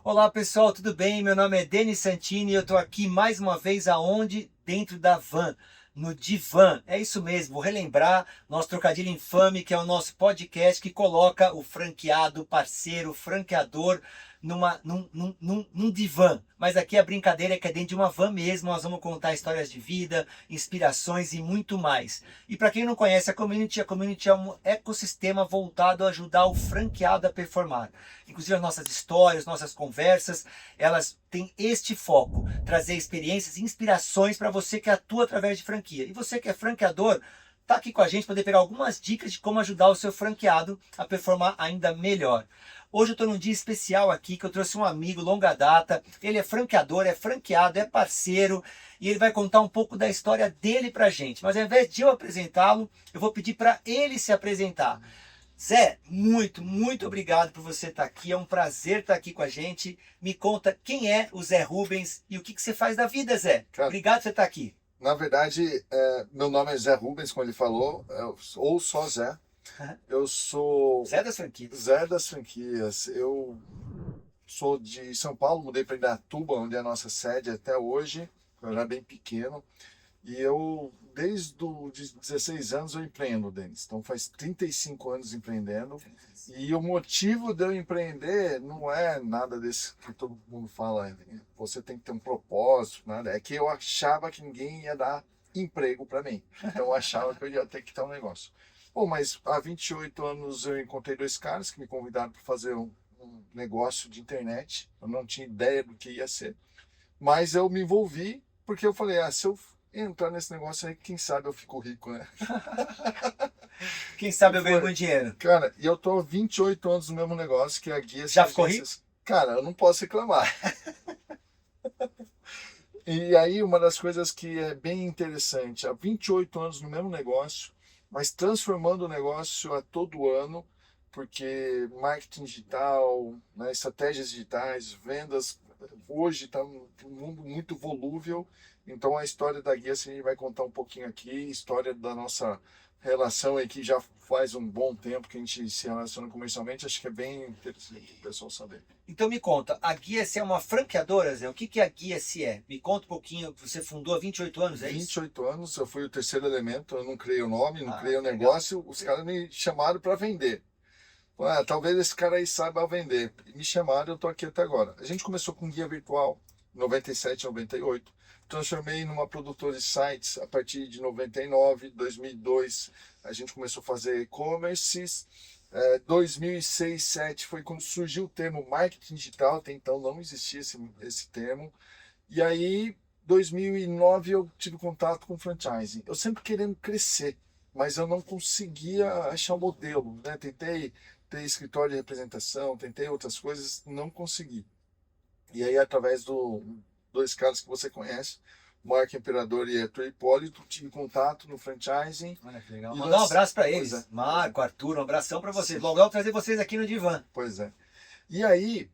Olá pessoal, tudo bem? Meu nome é Denis Santini e eu estou aqui mais uma vez aonde? Dentro da van, no Divã. É isso mesmo, vou relembrar nosso trocadilho infame, que é o nosso podcast que coloca o franqueado, parceiro, franqueador num divã. Mas aqui a brincadeira é que é dentro de uma van mesmo, nós vamos contar histórias de vida, inspirações e muito mais. E para quem não conhece a community é um ecossistema voltado a ajudar o franqueado a performar. Inclusive as nossas histórias, nossas conversas, elas têm este foco, trazer experiências e inspirações para você que atua através de franquia. E você que é franqueador, tá aqui com a gente para poder pegar algumas dicas de como ajudar o seu franqueado a performar ainda melhor. Hoje eu estou num dia especial aqui, que eu trouxe um amigo longa data, ele é franqueador, é franqueado, é parceiro, e ele vai contar um pouco da história dele pra gente. Mas ao invés de eu apresentá-lo, eu vou pedir para ele se apresentar. Zé, muito obrigado por você estar aqui, é um prazer estar aqui com a gente. Me conta quem é o Zé Rubens e o que você faz da vida, Zé. Cara, Obrigado por você estar aqui. na verdade, meu nome é Zé Rubens, como ele falou, ou só Zé. Eu sou Zé das franquias. Zé das franquias. Eu sou de São Paulo, mudei para Indaiatuba, onde é a nossa sede até hoje. Eu era bem pequeno. E eu, desde os 16 anos, eu empreendo, Denis. Então faz 35 anos empreendendo. E o motivo de eu empreender não é nada desse que todo mundo fala, você tem que ter um propósito, nada. É que eu achava que ninguém ia dar emprego para mim. Então eu achava que eu ia ter que ter um negócio. Bom, mas há 28 anos eu encontrei dois caras que me convidaram para fazer um negócio de internet. Eu não tinha ideia do que ia ser. Mas eu me envolvi porque eu falei, se eu entrar nesse negócio aí, quem sabe eu fico rico, né? Quem sabe eu ganho muito dinheiro. Cara, e eu tô há 28 anos no mesmo negócio, que é a Guia Já ficou rico? Cara, eu não posso reclamar. E aí, uma das coisas que é bem interessante, há 28 anos no mesmo negócio, mas transformando o negócio a todo ano, porque marketing digital, né, estratégias digitais, vendas, hoje está um mundo muito volúvel, então a história da Guia, assim, a gente vai contar um pouquinho aqui, história da nossa relação aí, que já faz um bom tempo que a gente se relaciona comercialmente, acho que é bem interessante o pessoal saber. Então me conta, a Guia-se é uma franqueadora, Zé? O que a Guia-se é? Me conta um pouquinho, você fundou há 28 anos, é isso? 28 anos, eu fui o terceiro elemento, eu não criei o nome, não criei o Legal. negócio, os caras me chamaram para vender. Talvez esse cara aí saiba vender. E me chamaram, eu tô aqui até agora. A gente começou com guia virtual, 97, 98. Transformei numa produtora de sites a partir de 99, 2002. A gente começou a fazer e-commerces. 2006, 2007 foi quando surgiu o termo marketing digital. Até então não existia esse termo. E aí, 2009, eu tive contato com franchising. Eu sempre querendo crescer, mas eu não conseguia achar o modelo, né? Tentei ter escritório de representação, tentei outras coisas, não consegui. E aí, através dois caras que você conhece, Marco Imperador e Arthur Hipólito, tive contato no franchising. Olha que legal. Mandar um abraço para eles. Pois é. Marco, Arthur, um abração para vocês. Logo eu vou trazer vocês aqui no Divã. Pois é. E aí,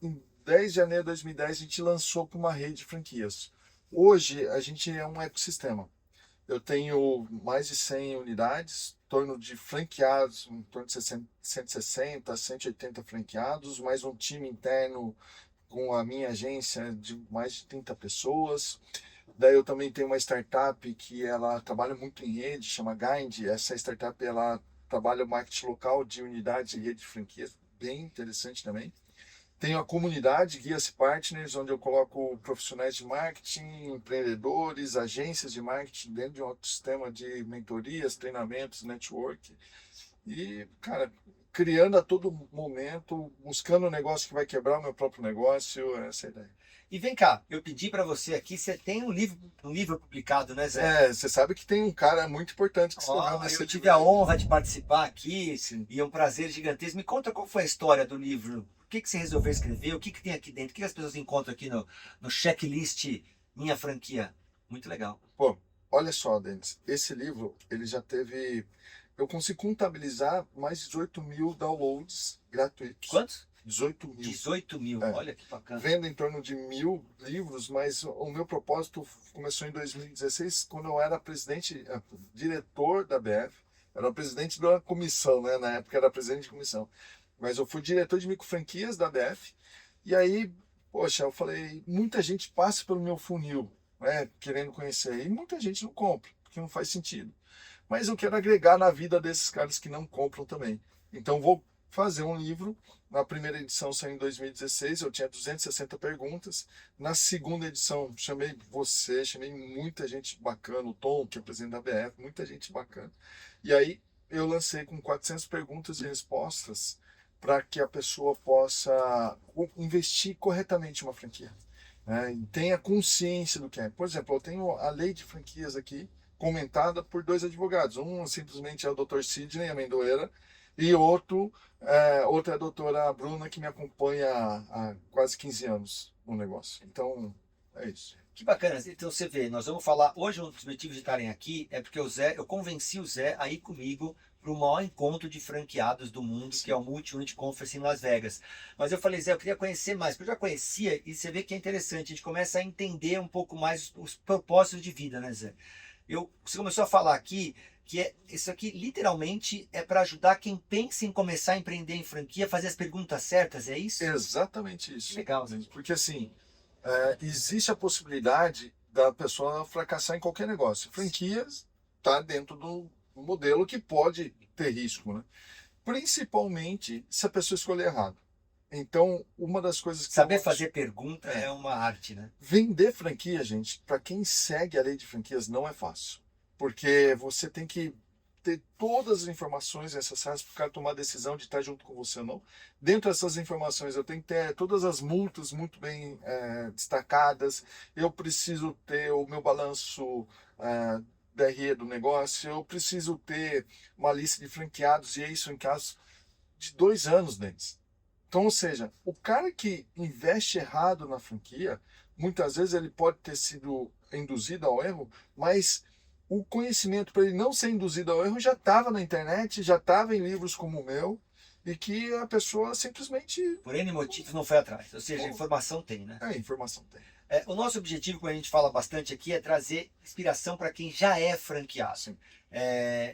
em 10 de janeiro de 2010, a gente lançou para uma rede de franquias. Hoje, a gente é um ecossistema. Eu tenho mais de 100 unidades, em torno de franqueados, em torno de 160, 180 franqueados, mais um time interno com a minha agência de mais de 30 pessoas. Daí eu também tenho uma startup que ela trabalha muito em rede, chama Guide. Essa startup ela trabalha o marketing local de unidades e rede de franquias, bem interessante também. Tenho a comunidade Guias Partners, onde eu coloco profissionais de marketing, empreendedores, agências de marketing dentro de um ecossistema de mentorias, treinamentos, network. E, cara, criando a todo momento, buscando um negócio que vai quebrar o meu próprio negócio, essa é a ideia. E vem cá, eu pedi para você aqui, você tem um livro publicado, né, Zé? Você sabe que tem um cara muito importante que escreveu Eu nesse tive livro a aí. honra de participar aqui Sim. e é um prazer gigantesco. Me conta qual foi a história do livro. Por que você resolveu escrever? O que tem aqui dentro? O que as pessoas encontram aqui no checklist Minha Franquia? Muito legal. Pô, olha só, Denis, esse livro, ele já teve... Eu consigo contabilizar mais de 18 mil downloads gratuitos. Quantos? 18 mil. 18 mil, É. olha que bacana. Vendo em torno de 1000 livros, mas o meu propósito começou em 2016, quando eu era diretor da BF. Era o presidente da comissão, né? Na época era presidente de comissão. Mas eu fui diretor de microfranquias da BF. E aí, poxa, eu falei, muita gente passa pelo meu funil, né, querendo conhecer, e muita gente não compra, porque não faz sentido. Mas eu quero agregar na vida desses caras que não compram também. Então vou fazer um livro. Na primeira edição saiu em 2016, eu tinha 260 perguntas. Na segunda edição chamei você, chamei muita gente bacana, o Tom, que é presidente da BF, muita gente bacana. E aí eu lancei com 400 perguntas e respostas para que a pessoa possa investir corretamente em uma franquia, né? E tenha consciência do que é. Por exemplo, eu tenho a lei de franquias aqui, comentada por dois advogados. Um simplesmente é o Dr. Sidney Amendoeira e outra é a doutora Bruna, que me acompanha há quase 15 anos no negócio. Então, é isso. Que bacana. Então você vê, nós vamos falar, hoje um dos motivos de estarem aqui é porque eu convenci o Zé a ir comigo para o maior encontro de franqueados do mundo, que é o Multi-Unit Conference em Las Vegas. Mas eu falei, Zé, eu queria conhecer mais, porque eu já conhecia e você vê que é interessante, a gente começa a entender um pouco mais os propósitos de vida, né, Zé? Você começou a falar aqui que isso aqui literalmente é para ajudar quem pensa em começar a empreender em franquia a fazer as perguntas certas, é isso? Exatamente isso. Legal, Zé. Porque assim, existe a possibilidade da pessoa fracassar em qualquer negócio. Franquias está dentro do modelo que pode ter risco, né? Principalmente se a pessoa escolher errado. Então, uma das coisas que Saber fazer pergunta é uma arte, né? vender franquia, gente, para quem segue a lei de franquias não é fácil, porque você tem que ter todas as informações necessárias para o cara tomar a decisão de estar junto com você ou não. Dentro dessas informações, eu tenho que ter todas as multas muito bem destacadas. Eu preciso ter o meu balanço DRE do negócio. Eu preciso ter uma lista de franqueados, e isso em caso de 2 anos deles. Então, ou seja, o cara que investe errado na franquia, muitas vezes ele pode ter sido induzido ao erro, mas o conhecimento para ele não ser induzido ao erro já estava na internet, já estava em livros como o meu, e que a pessoa simplesmente. Por N motivos não foi atrás. Ou seja, a informação tem, né? Informação tem. O nosso objetivo, como a gente fala bastante aqui, é trazer inspiração para quem já é franqueado. Sim.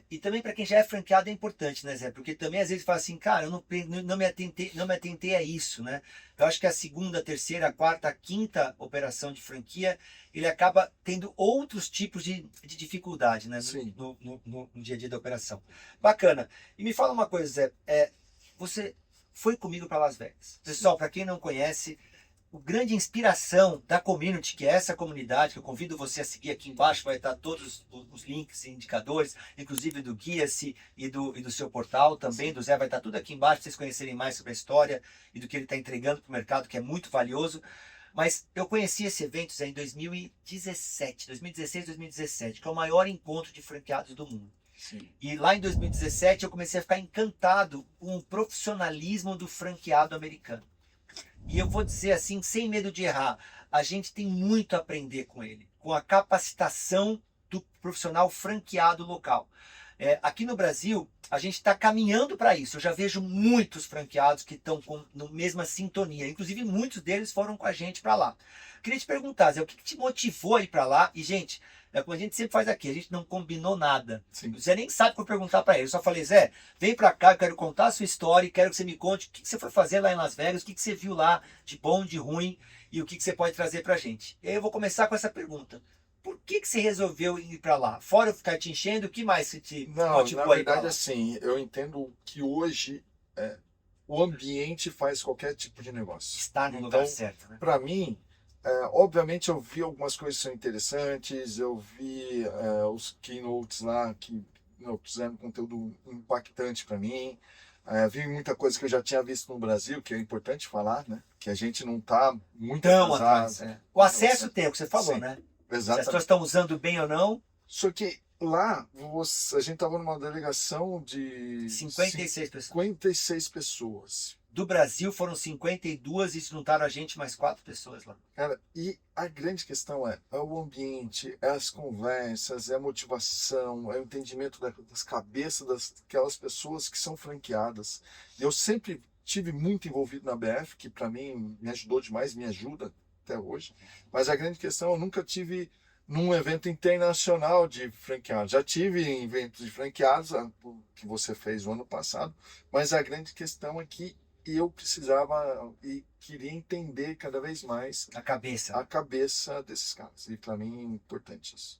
E também para quem já é franqueado é importante, né, Zé? Porque também às vezes fala assim, cara, eu não me atentei a isso, né? Eu acho que a segunda, terceira, quarta, quinta operação de franquia, ele acaba tendo outros tipos de dificuldade, né? Sim. No dia a dia da operação. Bacana. E me fala uma coisa, Zé. Você foi comigo para Las Vegas. Pessoal, para quem não conhece, o grande inspiração da community, que é essa comunidade, que eu convido você a seguir aqui embaixo, vai estar todos os links e indicadores, inclusive do Guia-se e do seu portal também, do Zé, vai estar tudo aqui embaixo, para vocês conhecerem mais sobre a história e do que ele está entregando para o mercado, que é muito valioso. Mas eu conheci esse evento, Zé, em 2016, 2017, que é o maior encontro de franqueados do mundo. Sim. E lá em 2017 eu comecei a ficar encantado com o profissionalismo do franqueado americano. E eu vou dizer assim, sem medo de errar, a gente tem muito a aprender com ele, com a capacitação do profissional franqueado local. Aqui no Brasil, a gente está caminhando para isso. Eu já vejo muitos franqueados que estão na mesma sintonia. Inclusive, muitos deles foram com a gente para lá. Queria te perguntar, Zé, o que te motivou a ir para lá? E, gente, como a gente sempre faz aqui, a gente não combinou nada. Sim. O Zé nem sabe o que eu perguntar para ele. Eu só falei, Zé, vem para cá, eu quero contar a sua história, quero que você me conte o que você foi fazer lá em Las Vegas, o que você viu lá de bom, de ruim e o que você pode trazer para a gente. E aí eu vou começar com essa pergunta. Por que você resolveu ir para lá? Fora eu ficar te enchendo, o que mais que te motivou na a ir para verdade, lá? assim, eu entendo que hoje o ambiente faz qualquer tipo de negócio. Estar no Então, lugar certo, né? para mim, obviamente eu vi algumas coisas que são interessantes, eu vi os keynotes lá que fizeram conteúdo impactante para mim, vi muita coisa que eu já tinha visto no Brasil, que é importante falar, né? Que a gente não está muito Tão atrasado. atrás. O acesso tem, o que você falou, Sim. né? Se as Exatamente. pessoas estão usando bem ou não, Só que lá, a gente estava numa delegação de 56 pessoas. 56 pessoas. Do Brasil foram 52 e juntaram a gente mais 4 pessoas lá. Cara, e a grande questão é o ambiente, é as conversas, é a motivação, é o entendimento das cabeças daquelas pessoas que são franqueadas. Eu sempre tive muito envolvido na BF, que para mim me ajudou demais, me ajuda até hoje. Mas a grande questão, eu nunca tive num evento internacional de franqueados. Já tive em eventos de franqueados, que você fez o ano passado, mas a grande questão é que e eu precisava e queria entender cada vez mais A cabeça. a cabeça desses caras. E para mim é importante isso.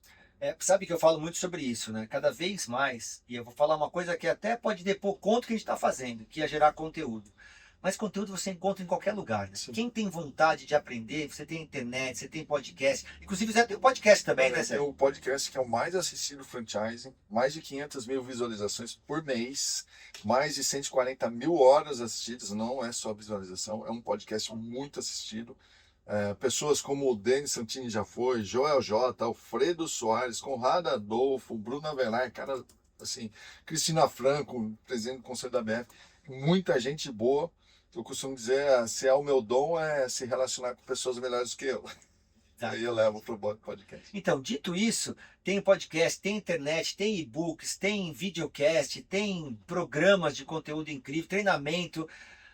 Sabe que eu falo muito sobre isso, né? Cada vez mais, e eu vou falar uma coisa que até pode depor contra o que a gente está fazendo, que é gerar conteúdo. Mas conteúdo você encontra em qualquer lugar, né? Sim. Quem tem vontade de aprender, você tem internet, você tem podcast. Inclusive você tem o podcast também, né, É Sérgio? o podcast que é o mais assistido franchising, mais de 500 mil visualizações por mês, mais de 140 mil horas assistidas, não é só visualização, é um podcast muito assistido. Pessoas como o Denis Santini já foi, Joel J, Alfredo Soares, Conrado Adolfo, Bruno Avelar, cara, assim, Cristina Franco, presidente do Conselho da BF, muita gente boa. Eu costumo dizer, se é o meu dom, é se relacionar com pessoas melhores que eu. Tá. Aí eu levo pro podcast. Então, dito isso, tem podcast, tem internet, tem e-books, tem videocast, tem programas de conteúdo incrível, treinamento.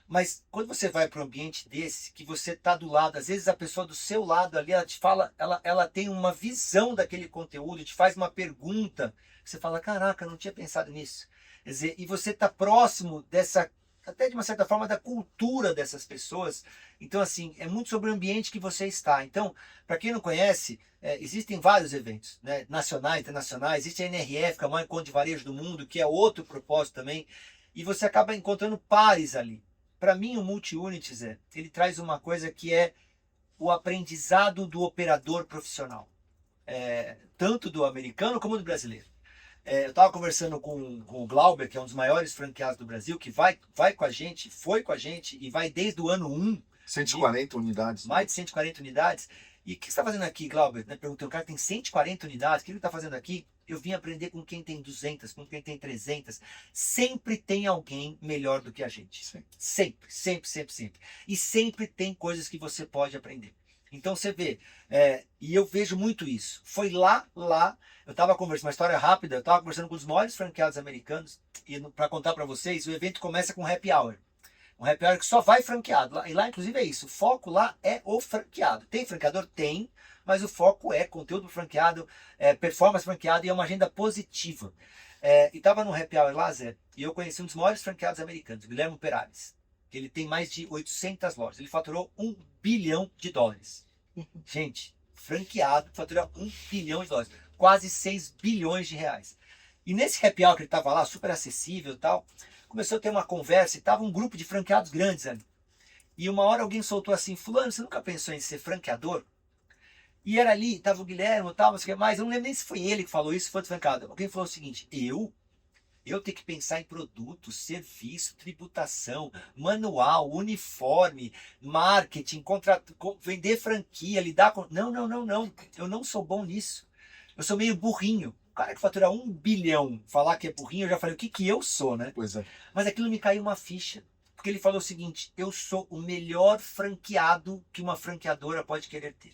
Mas quando você vai para um ambiente desse, que você está do lado, às vezes a pessoa do seu lado ali, ela te fala, ela tem uma visão daquele conteúdo, te faz uma pergunta, você fala, caraca, eu não tinha pensado nisso. Quer dizer, e você está próximo dessa, até de uma certa forma, da cultura dessas pessoas. Então, assim, é muito sobre o ambiente que você está. Então, para quem não conhece, existem vários eventos, né? Nacionais, internacionais, existe a NRF, que é o maior encontro de varejo do mundo, que é outro propósito também, e você acaba encontrando pares ali. Para mim, o Multi-Units, ele traz uma coisa que é o aprendizado do operador profissional, tanto do americano como do brasileiro. Eu estava conversando com o Glauber, que é um dos maiores franqueados do Brasil, que vai com a gente, foi com a gente e vai desde o ano 1. 140 unidades. Mais de 140 unidades. E o que você está fazendo aqui, Glauber? Perguntei, o cara tem 140 unidades, o que ele está fazendo aqui? Eu vim aprender com quem tem 200, com quem tem 300. Sempre tem alguém melhor do que a gente. Sim. Sempre, sempre, sempre, sempre. E sempre tem coisas que você pode aprender. Então você vê, e eu vejo muito isso. Foi lá, eu estava conversando, uma história rápida, eu estava conversando com os maiores franqueados americanos, e para contar para vocês, o evento começa com happy hour. Um happy hour que só vai franqueado. E lá, inclusive, é isso. O foco lá é o franqueado. Tem franqueador? Tem. Mas o foco é conteúdo franqueado, performance franqueado e é uma agenda positiva. E estava no happy hour lá, Zé, e eu conheci um dos maiores franqueados americanos, Guilherme Perales. Ele tem mais de 800 lojas. Ele faturou $1 bilhão. Gente, franqueado fatura $1 bilhão. Quase 6 bilhões de reais. E nesse happy hour que ele estava lá, super acessível e tal, começou a ter uma conversa e tava um grupo de franqueados grandes ali. E uma hora alguém soltou assim, fulano, você nunca pensou em ser franqueador? E era ali, tava o Guilherme e tal, mas eu não lembro nem se foi ele que falou isso, foi outro franqueado. Alguém falou o seguinte, eu tenho que pensar em produto, serviço, tributação, manual, uniforme, marketing, vender franquia, lidar com... Não. Eu não sou bom nisso. Eu sou meio burrinho. O cara que fatura $1 bilhão, falar que é burrinho, eu já falei, o que eu sou, né? Pois é. Mas aquilo me caiu uma ficha. Porque ele falou o seguinte, eu sou o melhor franqueado que uma franqueadora pode querer ter.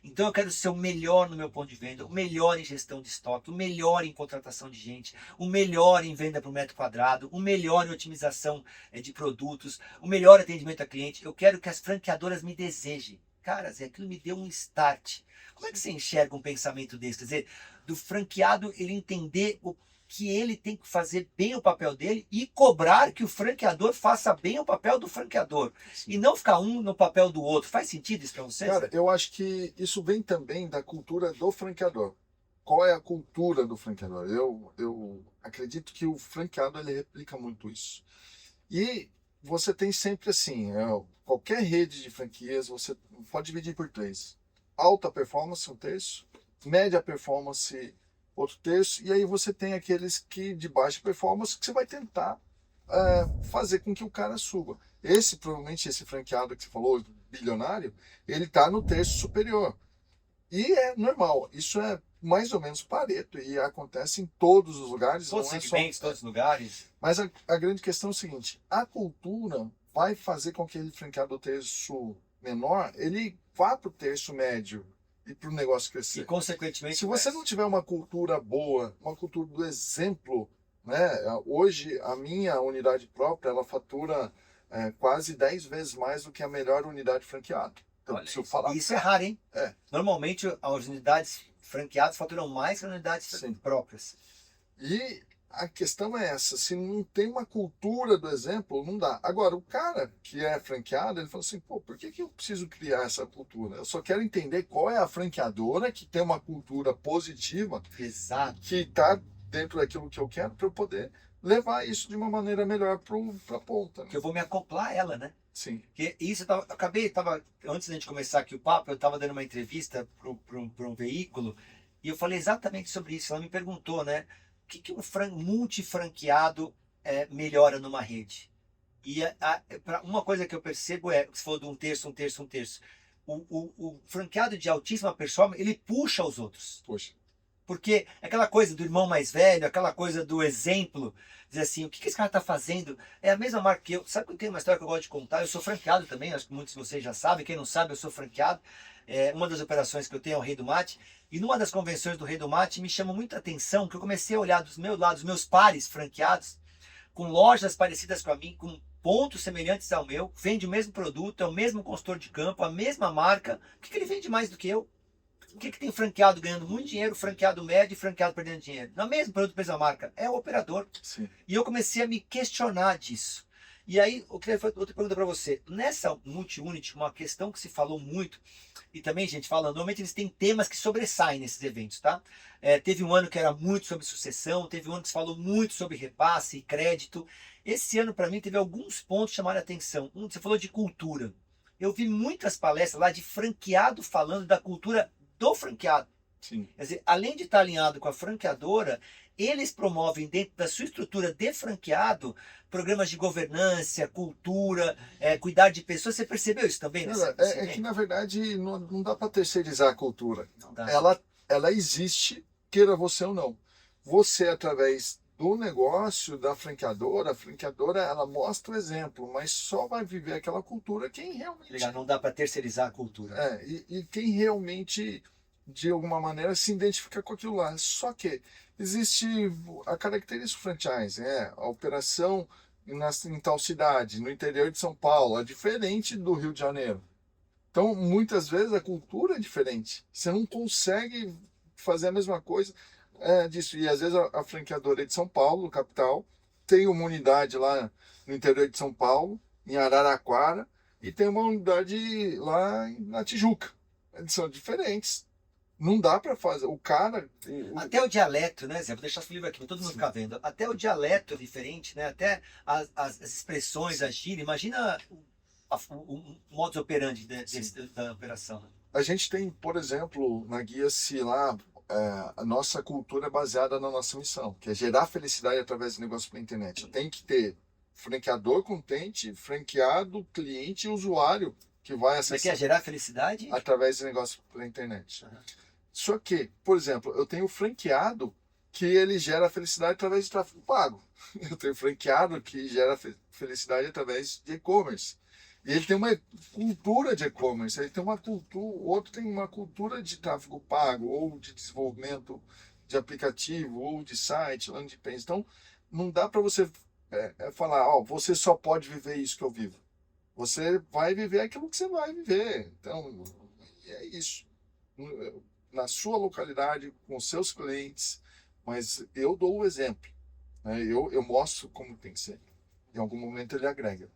Então eu quero ser o melhor no meu ponto de venda, o melhor em gestão de estoque, o melhor em contratação de gente, o melhor em venda por metro quadrado, o melhor em otimização de produtos, o melhor atendimento a cliente. Eu quero que as franqueadoras me desejem. Cara, Zé, aquilo me deu um start. Como é que você enxerga um pensamento desse? Quer dizer, do franqueado ele entender o que ele tem que fazer bem o papel dele e cobrar que o franqueador faça bem o papel do franqueador. Sim. E não ficar um no papel do outro. Faz sentido isso para vocês? Cara, eu acho que isso vem também da cultura do franqueador. Qual é a cultura do franqueador? Eu acredito que o franqueado ele replica muito isso. E você tem sempre assim, qualquer rede de franquias, você pode dividir por 3. Alta performance, um terço. Média performance, outro terço, e aí você tem aqueles que de baixa performance que você vai tentar fazer com que o cara suba. Provavelmente esse franqueado que você falou, bilionário, ele está no terço superior. E é normal, isso é mais ou menos Pareto e acontece em todos os lugares. Todos os segmentos, todos os lugares. Mas a grande questão é o seguinte, a cultura vai fazer com que aquele franqueado do terço menor, ele vá para o terço médio, e para o negócio crescer. E consequentemente, se você não tiver uma cultura boa, uma cultura do exemplo, né? Hoje a minha unidade própria ela fatura quase 10 vezes mais do que a melhor unidade franqueada. Então, olha, preciso falar. Isso é raro, hein? Normalmente as unidades franqueadas faturam mais que as unidades próprias. E a questão é essa, se não tem uma cultura do exemplo, não dá. Agora, o cara que é franqueado, ele fala assim, pô, por que eu preciso criar essa cultura? Eu só quero entender qual é a franqueadora que tem uma cultura positiva, Exato. que está dentro daquilo que eu quero, para eu poder levar isso de uma maneira melhor para a ponta. Né? Que eu vou me acoplar a ela, né? Sim. Porque isso antes da gente começar aqui o papo, eu estava dando uma entrevista para um veículo e eu falei exatamente sobre isso. Ela me perguntou, né? O que um multifranqueado melhora numa rede? E uma coisa que eu percebo você falou de um terço, um terço, um terço. O franqueado de altíssima performance, ele puxa os outros. Poxa. Porque aquela coisa do irmão mais velho, aquela coisa do exemplo, dizer assim, o que esse cara está fazendo? É a mesma marca que eu. Sabe que eu tenho uma história que eu gosto de contar? Eu sou franqueado também, acho que muitos de vocês já sabem. Quem não sabe, eu sou franqueado. Uma das operações que eu tenho é o Rei do Mate. E numa das convenções do Rei do Mate me chamou muita atenção que eu comecei a olhar dos meus lados, meus pares franqueados, com lojas parecidas com a mim, com pontos semelhantes ao meu, vende o mesmo produto, é o mesmo consultor de campo, a mesma marca. O que ele vende mais do que eu? O que tem franqueado ganhando muito dinheiro, franqueado médio e franqueado perdendo dinheiro? No mesmo produto, mesma marca. É o operador. Sim. E eu comecei a me questionar disso. E aí, eu queria fazer outra pergunta para você. Nessa Multi-Unit, uma questão que se falou muito, e também, gente, fala, normalmente eles têm temas que sobressaem nesses eventos, tá? Teve um ano que era muito sobre sucessão, teve um ano que se falou muito sobre repasse e crédito. Esse ano, para mim, teve alguns pontos que chamaram a atenção. Você falou de cultura. Eu vi muitas palestras lá de franqueado falando da cultura do franqueado. Sim. Quer dizer, além de estar alinhado com a franqueadora, eles promovem dentro da sua estrutura de franqueado programas de governança, cultura, cuidar de pessoas. Você percebeu isso também? É que, na verdade, não dá para terceirizar a cultura. Não dá. Ela existe, queira você ou não. Você, através do negócio da franqueadora, a franqueadora ela mostra o exemplo, mas só vai viver aquela cultura quem realmente... Legal, não dá para terceirizar a cultura. E quem realmente, de alguma maneira, se identifica com aquilo lá. Só que existe a característica franchise, a operação em tal cidade, no interior de São Paulo, é diferente do Rio de Janeiro. Então, muitas vezes a cultura é diferente. Você não consegue fazer a mesma coisa disso. E às vezes a franqueadora é de São Paulo, capital, tem uma unidade lá no interior de São Paulo, em Araraquara, e tem uma unidade lá na Tijuca. Eles são diferentes. Não dá para fazer. O cara. Até o dialeto, né, Zé? Vou deixar esse livro aqui para todo mundo ficar vendo. Até o dialeto é diferente, né? Até as expressões, a gíria. Imagina o modus operandi da operação. Né? A gente tem, por exemplo, na Guia-se lá, a nossa cultura é baseada na nossa missão, que é gerar felicidade através do negócio pela internet. Tem que ter franqueador contente, franqueado, cliente e usuário que vai acessar. Você quer gerar felicidade? Através do negócio pela internet. Uhum. Só que, por exemplo, eu tenho franqueado que ele gera felicidade através de tráfego pago. Eu tenho franqueado que gera felicidade através de e-commerce. E ele tem uma cultura de e-commerce, ele tem uma cultura, o outro tem uma cultura de tráfego pago, ou de desenvolvimento de aplicativo, ou de site, landing page. Então, não dá para você falar, você só pode viver isso que eu vivo. Você vai viver aquilo que você vai viver. Então, é isso. Na sua localidade, com seus clientes, mas eu dou o exemplo. Né? Eu mostro como tem que ser. Em algum momento ele agrega.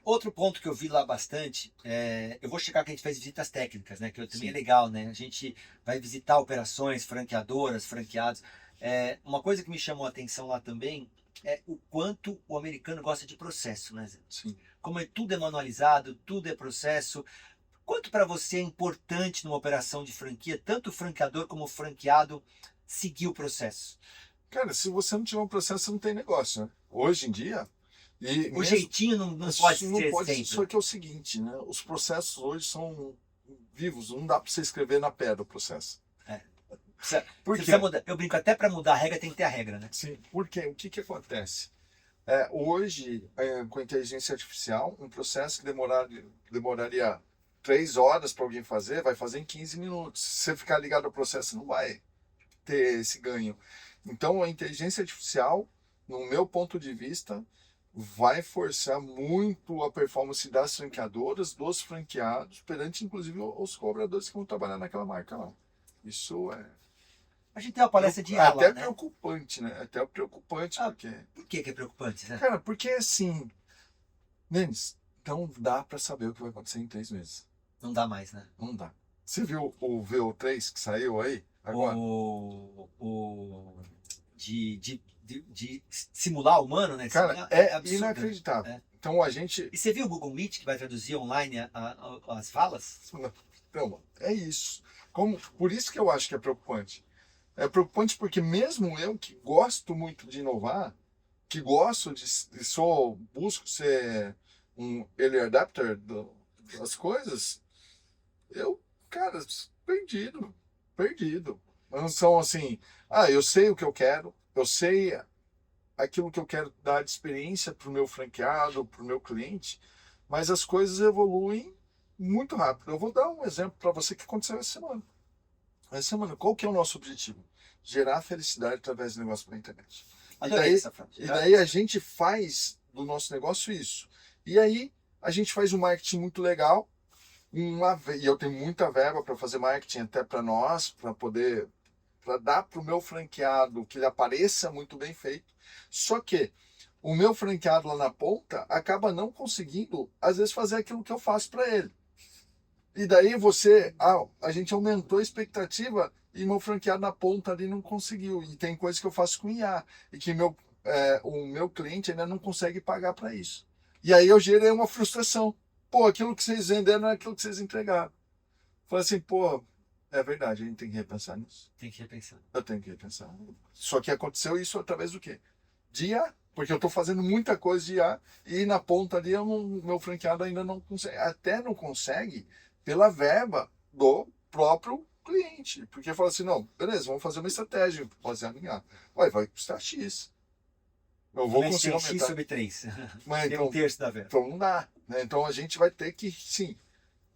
Outro ponto que eu vi lá bastante, eu vou checar que a gente faz visitas técnicas, né? Que também é legal, né? A gente vai visitar operações, franqueadoras, franqueados. Uma coisa que me chamou a atenção lá também é o quanto o americano gosta de processo, né, Zé? Sim. Como tudo é manualizado, tudo é processo. Quanto para você é importante numa operação de franquia, tanto o franqueador como o franqueado seguir o processo? Cara, se você não tiver um processo, você não tem negócio, né? Hoje em dia... O jeitinho não pode ser sempre. Só que é o seguinte, né? Os processos hoje são vivos, não dá para você escrever na pedra o processo. Por quê? Eu brinco, até para mudar a regra tem que ter a regra, né? Sim, porque o que acontece? Hoje, com a inteligência artificial, um processo que demoraria 3 horas para alguém fazer, vai fazer em 15 minutos. Se você ficar ligado ao processo, não vai ter esse ganho. Então, a inteligência artificial, no meu ponto de vista, vai forçar muito a performance das franqueadoras, dos franqueados, perante inclusive os cobradores que vão trabalhar naquela marca lá. Isso A gente tem uma palestra de aula, Até né? preocupante, né? Até preocupante, Ah, porque... por que é preocupante, né? Cara, porque assim, Denis, não dá pra saber o que vai acontecer em 3 meses. Não dá mais, né? Não dá. Você viu o VO3 que saiu aí agora? De simular o humano, né? Cara, Simular é absurdo, né? inacreditável. É. Então a gente. E você viu o Google Meet que vai traduzir online as falas? Então, é isso. Por isso que eu acho que é preocupante. É preocupante porque mesmo eu que gosto muito de inovar, que gosto busco ser um early adapter das coisas, eu, cara, perdido, perdido. Não são assim, eu sei o que eu quero, eu sei aquilo que eu quero dar de experiência para o meu franqueado, para o meu cliente, mas as coisas evoluem muito rápido. Eu vou dar um exemplo para você que aconteceu essa semana. Essa semana, qual que é o nosso objetivo? Gerar felicidade através do negócio pela internet. Adorei essa frase. E daí a gente faz do nosso negócio isso. E aí a gente faz um marketing muito legal, e eu tenho muita verba para fazer marketing até para nós, para dar para o meu franqueado que ele apareça muito bem feito. Só que o meu franqueado lá na ponta acaba não conseguindo, às vezes, fazer aquilo que eu faço para ele. E daí a gente aumentou a expectativa e meu franqueado na ponta ali não conseguiu. E tem coisas que eu faço com IA e que o meu cliente ainda não consegue pagar para isso. E aí eu gerei uma frustração. Pô, aquilo que vocês venderam não é aquilo que vocês entregaram. Falei assim, pô, é verdade, a gente tem que repensar nisso. Tem que repensar. Eu tenho que repensar. Só que aconteceu isso através do quê? De IA. Porque eu estou fazendo muita coisa de IA e na ponta ali meu franqueado ainda não consegue. Até não consegue pela verba do próprio cliente. Porque fala assim, não, beleza, vamos fazer uma estratégia, baseada em IA. Vai custar X. Eu vou conseguir X aumentar. sobre 3. Mas, Tem um terço da verba. então não dá. Né? Então a gente vai ter que, sim,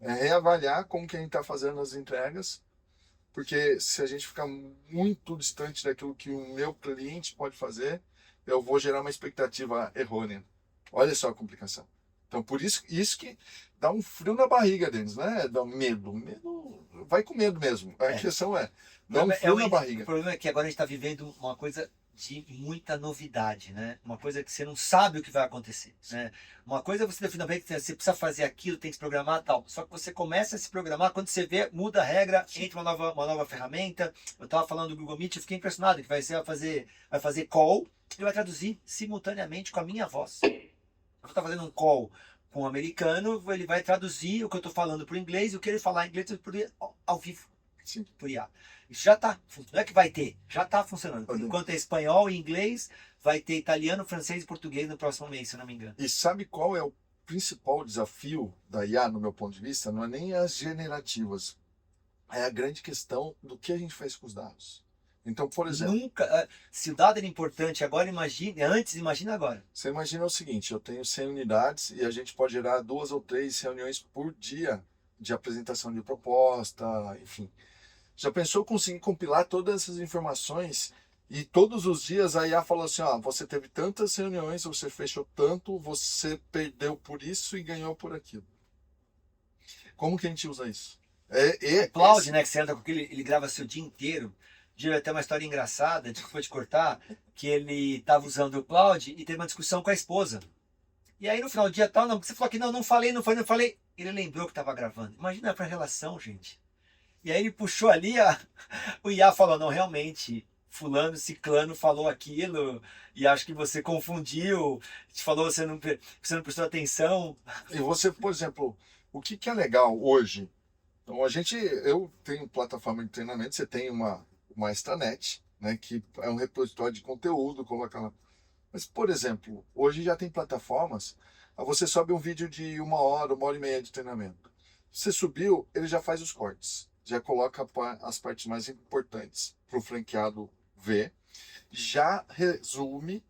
reavaliar como que a gente está fazendo as entregas, porque se a gente ficar muito distante daquilo que o meu cliente pode fazer, eu vou gerar uma expectativa errônea. Olha só a complicação. Então, por isso que dá um frio na barriga deles, né? Dá um medo. Medo vai com medo mesmo. A questão dá um frio na barriga. O problema é que agora a gente está vivendo uma coisa de muita novidade, né? Uma coisa que você não sabe o que vai acontecer, né? Uma coisa é você definir bem que você precisa fazer aquilo, tem que se programar tal. Só que você começa a se programar, quando você vê, muda a regra, entra uma nova ferramenta. Eu estava falando do Google Meet, eu fiquei impressionado que vai fazer call e vai traduzir simultaneamente com a minha voz. Eu estou fazendo um call com um americano, ele vai traduzir o que eu estou falando para o inglês e o que ele falar em inglês ao vivo. Sim. Por IA. Isso já está. Não é que vai ter, já está funcionando. Enquanto é espanhol e inglês, vai ter italiano, francês e português no próximo mês, se eu não me engano. E sabe qual é o principal desafio da IA, no meu ponto de vista? Não é nem as generativas. É a grande questão do que a gente faz com os dados. Então, por exemplo... Se o dado era importante agora, imagina agora. Você imagina o seguinte, eu tenho 100 unidades e a gente pode gerar 2 ou 3 reuniões por dia de apresentação de proposta, enfim. Já pensou conseguir compilar todas essas informações e todos os dias a IA falou assim, você teve tantas reuniões, você fechou tanto, você perdeu por isso e ganhou por aquilo. Como que a gente usa isso? O Cloud, né, que você anda com aquele, ele grava seu dia inteiro. Tive até uma história engraçada, desculpa te cortar, que ele estava usando o Cloud e teve uma discussão com a esposa. E aí no final do dia tal, não, porque você falou que não falei. Ele lembrou que estava gravando. Imagina pra relação, gente. E aí ele puxou ali, o IA falou, não, realmente, fulano, ciclano falou aquilo, e acho que você confundiu, te falou você não prestou atenção. E você, por exemplo, o que é legal hoje? Então eu tenho plataforma de treinamento, você tem uma extranet, né, que é um repositório de conteúdo, coloca lá. Mas, por exemplo, hoje já tem plataformas, você sobe um vídeo de 1 hora, 1 hora e meia de treinamento. Você subiu, ele já faz os cortes, já coloca as partes mais importantes para o franqueado ver, já resume,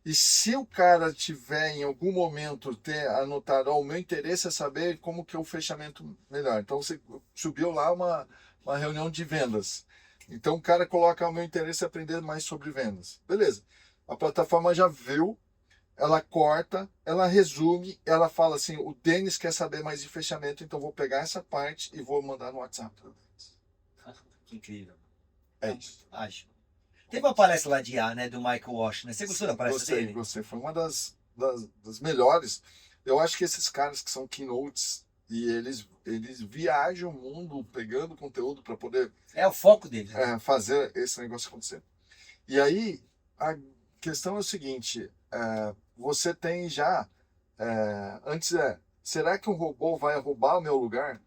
e se o cara tiver em algum momento ter anotado, o meu interesse é saber como que é o fechamento melhor. Então você subiu lá uma reunião de vendas. Então o cara coloca, o meu interesse é aprender mais sobre vendas. Beleza. A plataforma já viu, ela corta, ela resume, ela fala assim, o Denis quer saber mais de fechamento, então vou pegar essa parte e vou mandar no WhatsApp. Que incrível. É isso. Ágil. Teve uma palestra lá de IA, né, do Michael Walsh, né? Você gostou da palestra Gostei, dele? gostei. Foi uma das melhores. Eu acho que esses caras que são keynotes e eles viajam o mundo pegando conteúdo para poder É o foco dele, né? fazer esse negócio acontecer. E aí, a questão é o seguinte, você tem já, antes será que um robô vai roubar o meu lugar?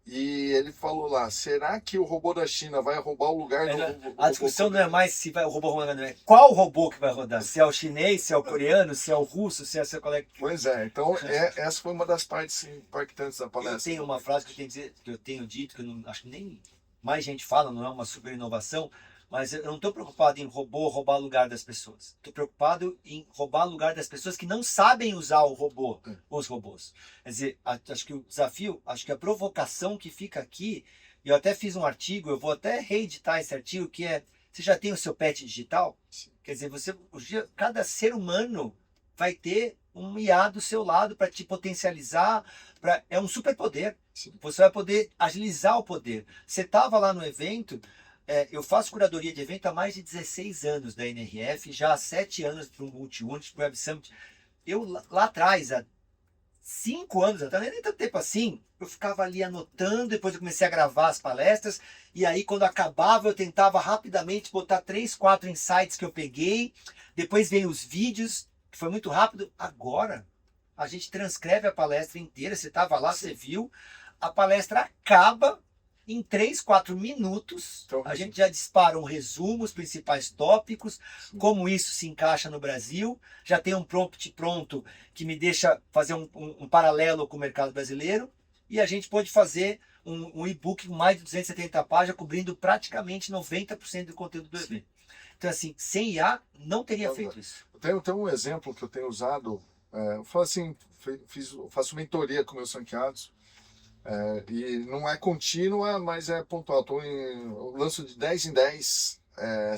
E ele falou lá, será que o robô da China vai roubar o lugar do A discussão não é mais se vai, o robô rodando, é qual robô que vai rodar. Se é o chinês, se é o coreano, se é o russo, se é o seu colega. Pois é, então essa foi uma das partes impactantes da Eu palestra. tenho uma frase que eu tenho dito, que eu não, acho que nem mais gente fala, não é uma super inovação, mas eu não estou preocupado em roubar o lugar das pessoas. Estou preocupado em roubar o lugar das pessoas que não sabem usar o robô, os robôs. Quer dizer, acho que o desafio, acho que a provocação que fica aqui, e eu até fiz um artigo, eu vou até reeditar esse artigo, que é, você já tem o seu pet digital? Quer dizer, cada ser humano vai ter um IA do seu lado para te potencializar, é um superpoder. Você vai poder agilizar o poder. Você estava lá no evento, eu faço curadoria de evento há mais de 16 anos da NRF, já há 7 anos para o Multi-Unit, para o Web Summit. Eu lá atrás, há 5 anos atrás, nem tanto tempo assim, eu ficava ali anotando, depois eu comecei a gravar as palestras, e aí quando acabava eu tentava rapidamente botar 3, 4 insights que eu peguei, depois veio os vídeos, que foi muito rápido. Agora, a gente transcreve a palestra inteira, você estava lá, você viu, a palestra acaba em 3, 4 minutos, Então, a gente já dispara um resumo, os principais tópicos, como isso se encaixa no Brasil, já tem um prompt pronto que me deixa fazer um paralelo com o mercado brasileiro, e a gente pode fazer um e-book com mais de 270 páginas, cobrindo praticamente 90% do conteúdo do evento. Então, assim, sem IA, não teria feito isso. Eu tenho um exemplo que eu tenho usado, eu falo assim, faço mentoria com meus franqueados, e não é contínua, mas é pontual. Eu lanço de 10 em 10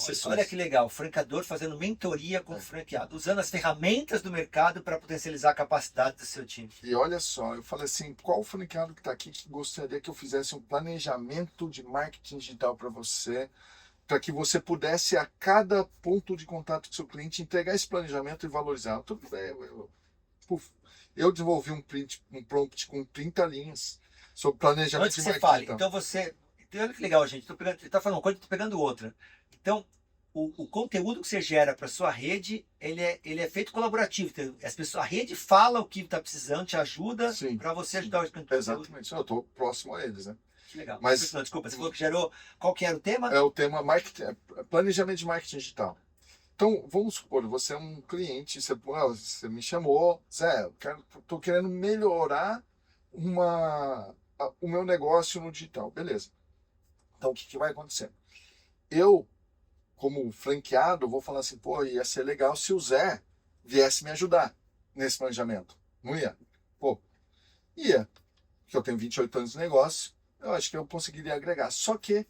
sessões. Olha que legal, franqueador fazendo mentoria com o franqueado, usando as ferramentas do mercado para potencializar a capacidade do seu time. E olha só, eu falei assim, qual franqueado que está aqui que gostaria que eu fizesse um planejamento de marketing digital para você, para que você pudesse, a cada ponto de contato com o seu cliente, entregar esse planejamento e valorizar. Tudo bem, eu desenvolvi um prompt com 30 linhas sobre planejamento Antes que de você marketing fale, digital. então você... Olha que legal, gente. Ele está falando uma coisa, estou pegando outra. Então, o conteúdo que você gera para sua rede, ele é feito colaborativo. Então, a rede fala o que está precisando, te ajuda para você ajudar o conteúdo. Exatamente, eu estou próximo a eles, né? Que legal. Mas, não, desculpa, você falou que gerou... Qual que era o tema? É o tema planejamento de marketing digital. Então, vamos supor, você é um cliente, você me chamou, Zé, estou querendo melhorar o meu negócio no digital. Beleza. Então, o que vai acontecer? Eu, como franqueado, vou falar assim, pô, ia ser legal se o Zé viesse me ajudar nesse planejamento. Não ia? Pô, ia. Porque eu tenho 28 anos de negócio, eu acho que eu conseguiria agregar. Só que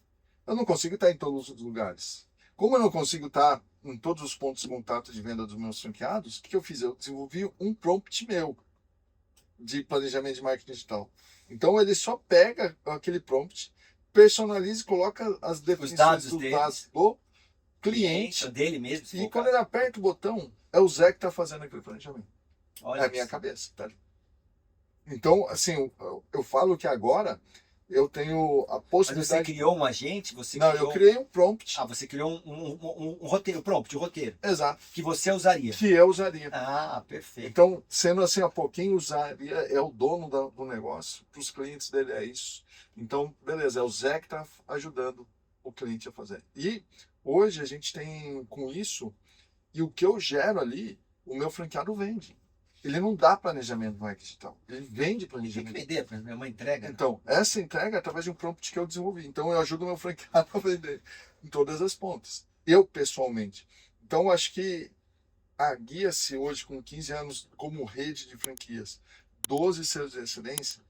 eu não consigo estar em todos os lugares. Como eu não consigo estar em todos os pontos de contato de venda dos meus franqueados, o que eu fiz? Eu desenvolvi um prompt meu de planejamento de marketing digital. Então ele só pega aquele prompt, personaliza e coloca as definições dos dados do cliente. Dele mesmo. E quando ele aperta o botão, é o Zé que está fazendo aquele planejamento. Olha é a minha cabeça. Tá? Então, assim, eu falo que agora eu tenho a possibilidade... Mas você criou um agente? Eu criei um prompt. Você criou um roteiro, prompt, um roteiro. Exato. Que você usaria. Que eu usaria. Ah, perfeito. Então, sendo assim, quem usaria é o dono do negócio. Para os clientes dele é isso. Então, beleza, é o Zé que está ajudando o cliente a fazer. E hoje a gente tem com isso, e o que eu gero ali, o meu franqueado vende. Ele não dá planejamento no marketing digital. Ele vende planejamento. Tem que vender, é uma entrega. Então, essa entrega é através de um prompt que eu desenvolvi. Então, eu ajudo o meu franqueado a vender em todas as pontas. Eu, pessoalmente. Então, acho que a Guia-se hoje, com 15 anos como rede de franquias, 12 selos de excelência,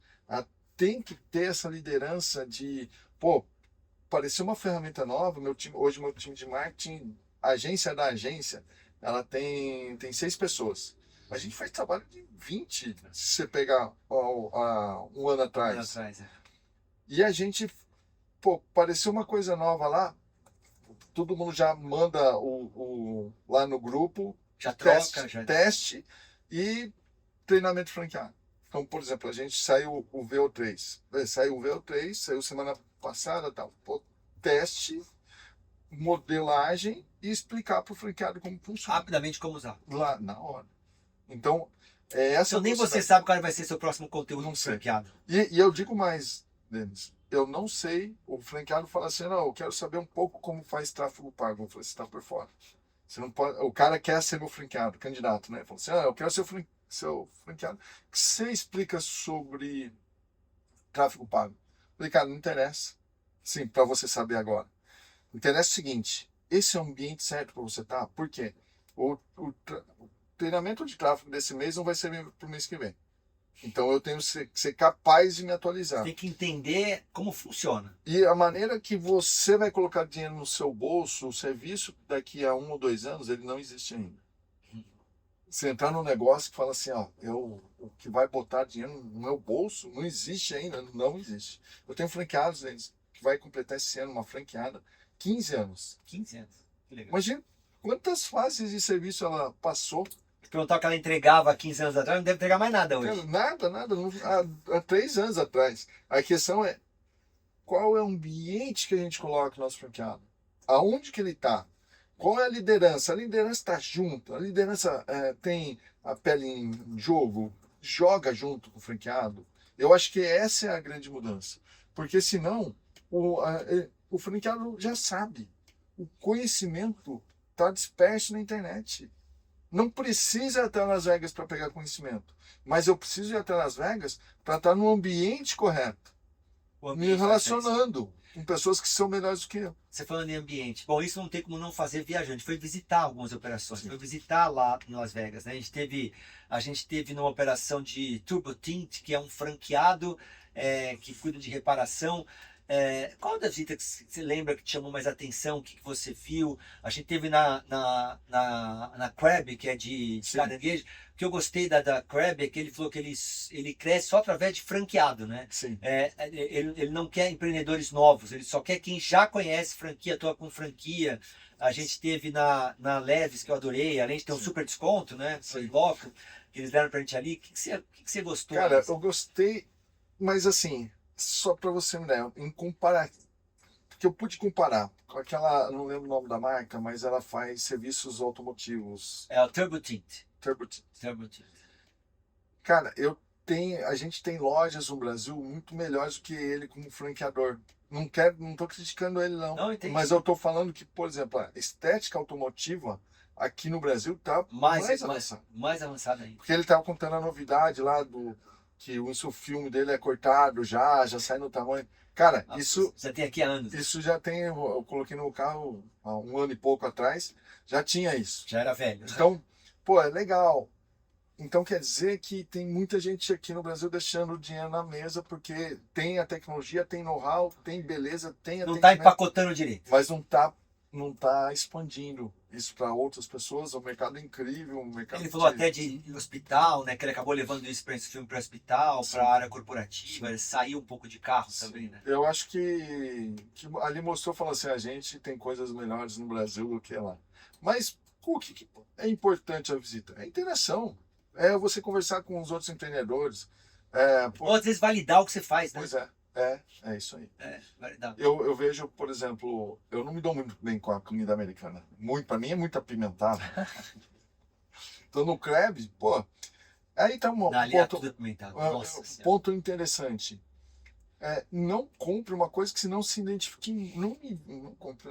tem que ter essa liderança de, parecer uma ferramenta nova. Hoje, meu time de marketing, a agência da agência, ela tem 6 pessoas. A gente faz trabalho de 20, se você pegar um ano atrás. E a gente pô, apareceu uma coisa nova lá, todo mundo já manda lá no grupo, Já teste, troca, já. teste e treinamento franqueado. Então, por exemplo, a gente saiu o VO3. Saiu o VO3, saiu semana passada, tal. Pô, teste, modelagem e explicar para o franqueado como funciona. Rapidamente como usar. Lá na hora. Então, essa Então nem você sabe qual vai ser seu próximo conteúdo Não sei. franqueado. E eu digo mais, Denis, eu não sei, o franqueado fala assim, não, eu quero saber um pouco como faz tráfego pago. Eu falei, você está por fora. Você não pode, o cara quer ser meu franqueado, candidato, né? Ele falou assim, eu quero ser seu franqueado. O que você explica sobre tráfego pago? Eu falei, cara, não interessa. Sim, para você saber agora. Interessa o seguinte, esse é o ambiente certo para você estar? Por quê? O treinamento de tráfego desse mês não vai ser para o mês que vem. Então eu tenho que ser capaz de me atualizar. Tem que entender como funciona. E a maneira que você vai colocar dinheiro no seu bolso, o serviço daqui a 1 ou 2 anos, ele não existe ainda. Você entrar num negócio que fala assim, ó, o que vai botar dinheiro no meu bolso não existe ainda, não existe. Eu tenho franqueados, que vai completar esse ano uma franqueada, 15 anos. 15 anos. Que legal. Imagina quantas fases de serviço ela passou. Se perguntar o que ela entregava há 15 anos atrás, não deve entregar mais nada hoje. Cara, nada, há 3 anos atrás. A questão é, qual é o ambiente que a gente coloca o nosso franqueado? Aonde que ele está? Qual é a liderança? A liderança está junto, a liderança tem a pele em jogo, joga junto com o franqueado. Eu acho que essa é a grande mudança. Porque senão, o franqueado já sabe. O conhecimento está disperso na internet. Não precisa ir até Las Vegas para pegar conhecimento, mas eu preciso ir até Las Vegas para estar no ambiente correto, me relacionando com pessoas que são melhores do que eu. Você falando em ambiente, bom, isso não tem como não fazer viajando. A gente foi visitar algumas operações, foi visitar lá em Las Vegas, né? A gente teve numa operação de Turbo Tint, que é um franqueado que cuida de reparação. Qual da visita que você lembra que te chamou mais atenção? O que você viu? A gente teve na Crab, que é de caranguejo. O que eu gostei da Crab é que ele falou que ele cresce só através de franqueado, né? Sim. Ele não quer empreendedores novos, ele só quer quem já conhece franquia, atua com franquia. A gente teve na Leves, que eu adorei, além de ter um super desconto, né? Foi bloco, que eles deram pra gente ali. O que você gostou? Cara, eu gostei, mas assim, só para você me dar, em comparar, que eu pude comparar com aquela, não lembro o nome da marca, mas ela faz serviços automotivos. É o Turbo Tint. Turbo Tint. Turbo Tint. Cara, a gente tem lojas no Brasil muito melhores do que ele como franqueador. Não tô criticando ele não, mas eu tô falando que, por exemplo, a estética automotiva aqui no Brasil tá mais avançada. Mais avançada ainda. Porque ele tava contando a novidade lá que o insufilme dele é cortado já sai no tamanho. Cara, isso já tem aqui há anos. Isso já tem, eu coloquei no carro há 1 ano e pouco atrás, já tinha isso. Já era velho. Então, pô, é legal. Então quer dizer que tem muita gente aqui no Brasil deixando o dinheiro na mesa porque tem a tecnologia, tem know-how, tem beleza, tem não está empacotando direito. Mas não tá expandindo isso para outras pessoas. O mercado é incrível. Ele falou até de hospital, né? Que ele acabou levando isso para esse filme para hospital, para a área corporativa. Ele saiu um pouco de carro também, né? Eu acho que ali mostrou, falou assim, a gente tem coisas melhores no Brasil do que lá. Mas o que é importante a visita? É a interação. É você conversar com os outros empreendedores. Ou às vezes validar o que você faz, né? Pois é isso aí. Validar. Eu vejo, por exemplo, eu não me dou muito bem com a comida americana. Para mim é muito apimentado. Então no Crab, pô, aí tá um ponto interessante. Não compre uma coisa que se não se identifique, não compre,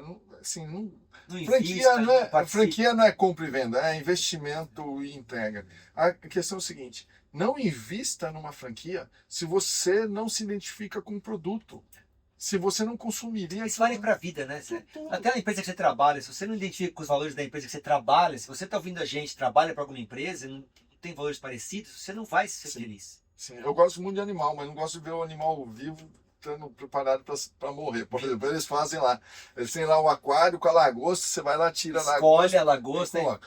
franquia não é compra e venda, é investimento e entrega. A questão é o seguinte, não invista numa franquia se você não se identifica com o produto. Se você não consumiria... Isso vale para a vida, né? Até na empresa que você trabalha, se você não identifica com os valores da empresa que você trabalha, se você está ouvindo a gente, trabalha para alguma empresa, não tem valores parecidos, você não vai ser feliz. Sim, eu gosto muito de animal, mas não gosto de ver o animal vivo estando preparado para morrer. Por exemplo, eles fazem lá, eles têm lá o aquário com a lagosta, você vai lá, tira a lagosta. Escolhe a lagosta.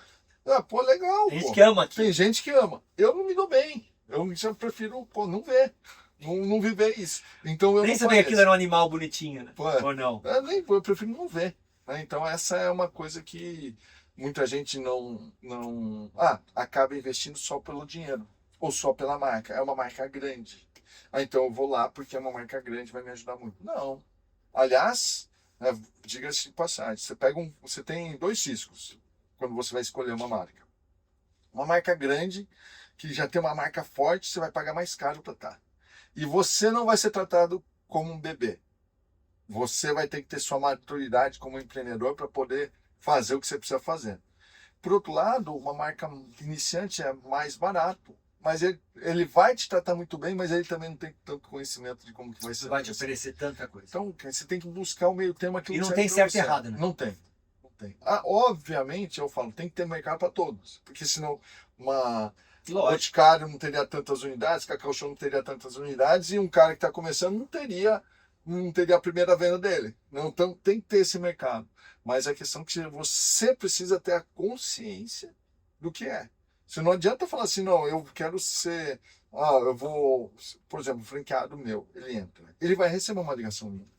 Pô, legal. Tem gente que ama aqui. Tem gente que ama. Eu não me dou bem. Eu já prefiro, não ver. não viver isso. Então eu Nem não sabia que aquilo conheço. era um animal bonitinho, né? Pô, Ou não? eu prefiro não ver, né? Então essa é uma coisa que muita gente não acaba investindo só pelo dinheiro ou só pela marca. É uma marca grande. Ah, então eu vou lá porque é uma marca grande, vai me ajudar muito. Não. Aliás, diga-se de passagem, você tem dois riscos quando você vai escolher uma marca. Uma marca grande, que já tem uma marca forte, você vai pagar mais caro para estar. E você não vai ser tratado como um bebê. Você vai ter que ter sua maturidade como empreendedor para poder fazer o que você precisa fazer. Por outro lado, uma marca iniciante é mais barato, mas ele vai te tratar muito bem, mas ele também não tem tanto conhecimento de como que vai ser. Vai te oferecer tanta coisa. Então, você tem que buscar o meio termo aquilo E não que tem serve pra certo e você. errado, né? Não tem. Não tem. Obviamente, eu falo, tem que ter mercado para todos, porque senão uma Lógico. Boticário não teria tantas unidades, Cacau Show não teria tantas unidades e um cara que está começando não teria a primeira venda dele. Não, então tem que ter esse mercado. Mas a questão é que você precisa ter a consciência do que é. Você não adianta falar assim, não, eu quero ser. Eu vou. Por exemplo, um franqueado meu, ele entra. Ele vai receber uma ligação minha.